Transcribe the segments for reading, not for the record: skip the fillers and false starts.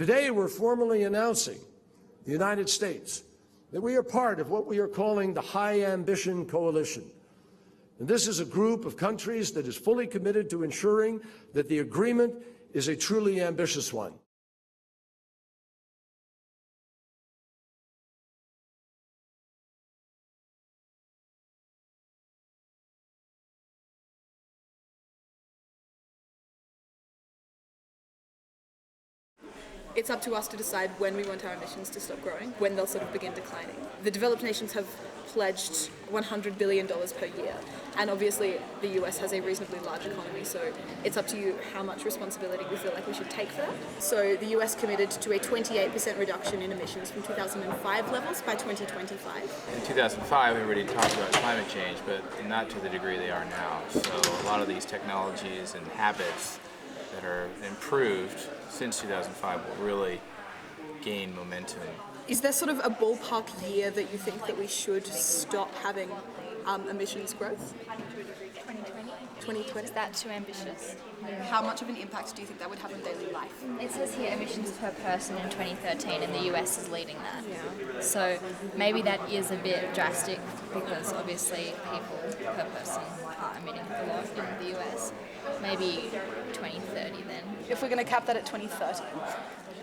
Today, we're formally announcing, the United States, that we are part of what we are calling the High Ambition Coalition. And this is a group of countries that is fully committed to ensuring that the agreement is a truly ambitious one. It's up to us to decide when we want our emissions to stop growing, when they'll sort of begin declining. The developed nations have pledged $100 billion per year, and obviously the US has a reasonably large economy, so it's up to you how much responsibility we feel like we should take for that. So the US committed to a 28% reduction in emissions from 2005 levels by 2025. In 2005, everybody talked about climate change, but not to the degree they are now. So a lot of these technologies and habits that are improved since 2005 will really gain momentum. Is there sort of a ballpark year that you think that we should stop having emissions growth? 2020? Is that too ambitious? How much of an impact do you think that would have on daily life? It says here emissions per person in 2013, and the US is leading that. Yeah. So maybe that is a bit drastic because obviously people per person are emitting a lot in the US. Maybe 2030 then. If we're going to cap that at 2030,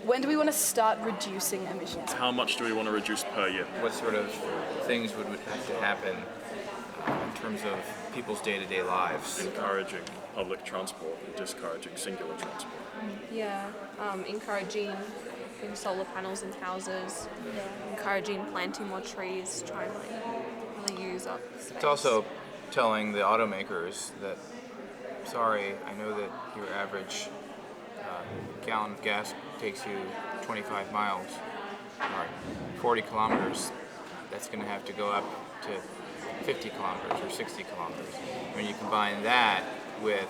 when do we want to start reducing emissions? How much do we want to reduce per year? What sort of things would have to happen in terms of people's day-to-day lives? Encouraging public transport and discouraging singular transport. Yeah, encouraging putting solar panels in houses, encouraging planting more trees, trying to really use up space. It's also telling the automakers that, sorry, I know that your average gallon of gas takes you 25 miles, or 40 kilometers. That's going to have to go up to 50 kilometers or 60 kilometers. When you combine that with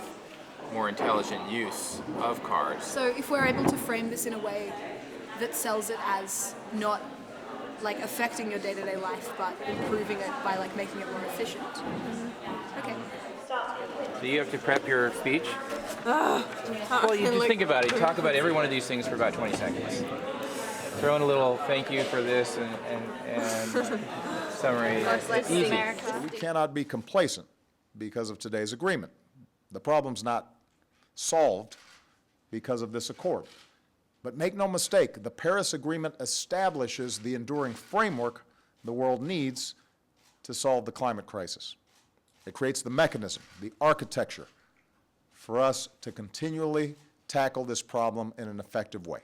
more intelligent use of cars. So if we're able to frame this in a way that sells it as not like affecting your day-to-day life, but improving it by like making it more efficient. Okay. Do you have to prep your speech? Well, you just think about it. Talk about every one of these things for about 20 seconds. Throw in a little thank you for this and summary. Easy. We cannot be complacent because of today's agreement. The problem's not solved because of this accord. But make no mistake, the Paris Agreement establishes the enduring framework the world needs to solve the climate crisis. It creates the mechanism, the architecture, for us to continually tackle this problem in an effective way.